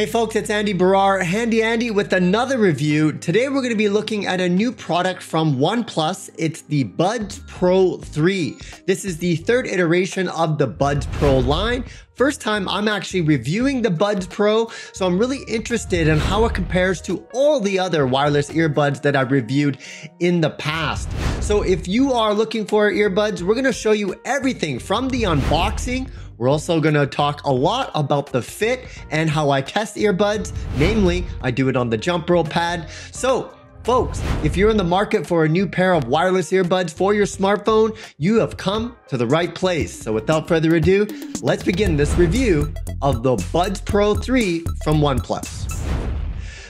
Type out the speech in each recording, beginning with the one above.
Hey folks, it's Andy Baryer, Handy Andy with another review. Today we're going to be looking at a new product from OnePlus. It's the Buds Pro 3. This is the third iteration of the Buds Pro line. First time I'm actually reviewing the Buds Pro, so I'm really interested in how it compares to all the other wireless earbuds that I've reviewed in the past. So if you are looking for earbuds, we're going to show you everything from the unboxing. We're also going to talk a lot about the fit and how I test earbuds. Namely, I do it on the jump rope pad. So, folks, if you're in the market for a new pair of wireless earbuds for your smartphone, you have come to the right place. So without further ado, let's begin this review of the Buds Pro 3 from OnePlus.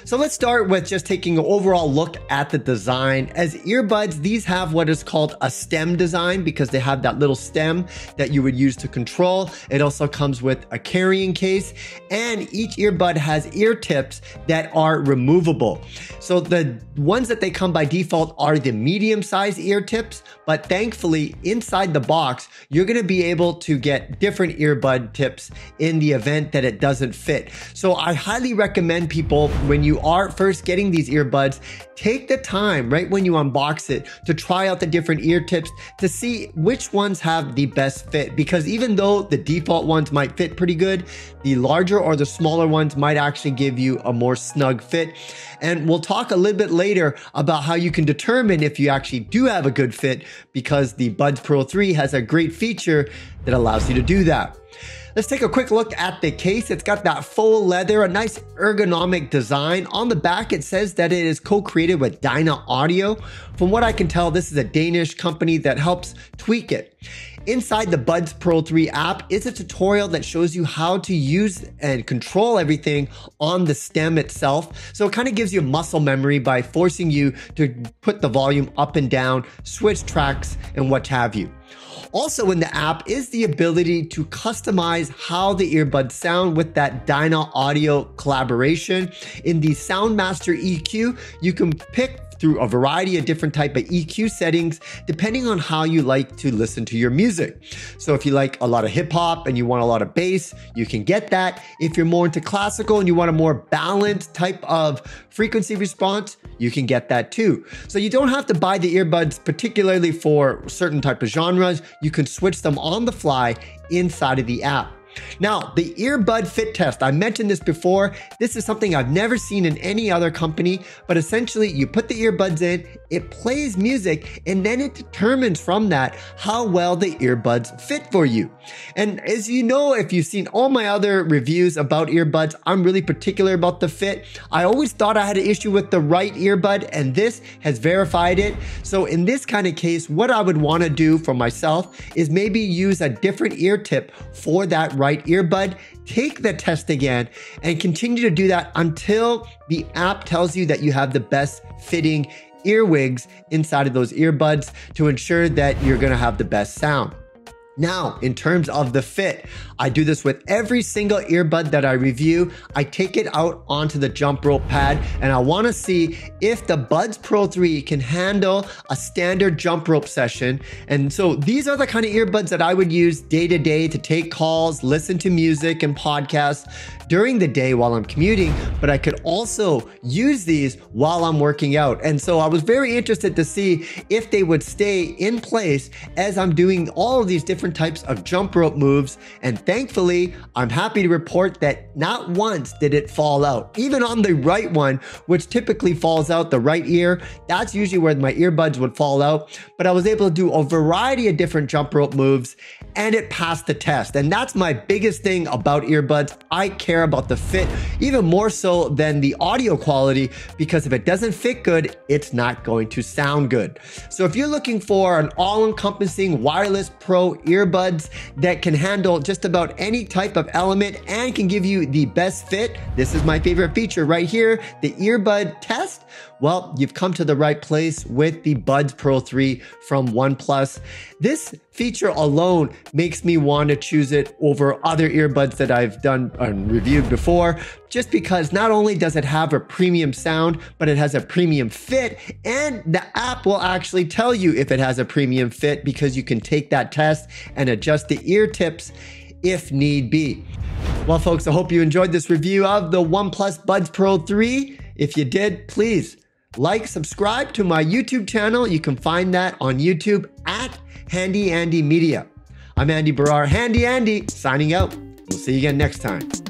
So let's start with just taking an overall look at the design. As earbuds, these have what is called a stem design because they have that little stem that you would use to control. It also comes with a carrying case, and each earbud has ear tips that are removable. So the ones that they come by default are the medium-sized ear tips, but thankfully inside the box, you're gonna be able to get different earbud tips in the event that it doesn't fit. So I highly recommend people, when you are first getting these earbuds, take the time right when you unbox it to try out the different ear tips to see which ones have the best fit, because even though the default ones might fit pretty good, the larger or the smaller ones might actually give you a more snug fit. And we'll talk a little bit later about how you can determine if you actually do have a good fit, because the Buds Pro 3 has a great feature that allows you to do that. Let's take a quick look at the case. It's got that faux leather, a nice ergonomic design. On the back, it says that it is co-created with Dyna Audio. From what I can tell, this is a Danish company that helps tweak it. Inside the Buds Pro 3 app is a tutorial that shows you how to use and control everything on the stem itself. So it kind of gives you muscle memory by forcing you to put the volume up and down, switch tracks, and what have you. Also in the app is the ability to customize how the earbuds sound with that Dyna Audio collaboration. In the Soundmaster EQ, you can pick through a variety of different type of EQ settings, depending on how you like to listen to your music. So if you like a lot of hip hop and you want a lot of bass, you can get that. If you're more into classical and you want a more balanced type of frequency response, you can get that too. So you don't have to buy the earbuds particularly for certain type of genres. You can switch them on the fly inside of the app. Now, the earbud fit test, I mentioned this before. This is something I've never seen in any other company, but essentially you put the earbuds in, it plays music, and then it determines from that how well the earbuds fit for you. And as you know, if you've seen all my other reviews about earbuds, I'm really particular about the fit. I always thought I had an issue with the right earbud, and this has verified it. So in this kind of case, what I would want to do for myself is maybe use a different ear tip for that right earbud, take the test again, and continue to do that until the app tells you that you have the best fitting earwigs inside of those earbuds to ensure that you're going to have the best sound. Now, in terms of the fit, I do this with every single earbud that I review. I take it out onto the jump rope pad, and I want to see if the Buds Pro 3 can handle a standard jump rope session. And so these are the kind of earbuds that I would use day to day to take calls, listen to music and podcasts during the day while I'm commuting, but I could also use these while I'm working out. And so I was very interested to see if they would stay in place as I'm doing all of these different types of jump rope moves. And thankfully, I'm happy to report that not once did it fall out. Even on the right one, which typically falls out, the right ear, that's usually where my earbuds would fall out. But I was able to do a variety of different jump rope moves, and it passed the test. And that's my biggest thing about earbuds. I care about the fit even more so than the audio quality, because if it doesn't fit good, it's not going to sound good. So if you're looking for an all-encompassing wireless pro earbuds that can handle just about any type of element and can give you the best fit, this is my favorite feature right here, the earbud test. Well, you've come to the right place with the Buds Pro 3 from OnePlus. This feature alone makes me want to choose it over other earbuds that I've done and reviewed before, just because not only does it have a premium sound, but it has a premium fit, and the app will actually tell you if it has a premium fit because you can take that test and adjust the ear tips if need be. Well, folks, I hope you enjoyed this review of the OnePlus Buds Pro 3. If you did, please like, subscribe to my YouTube channel. You can find that on YouTube at Handy Andy Media. I'm Andy Baryer, Handy Andy, signing out. We'll see you again next time.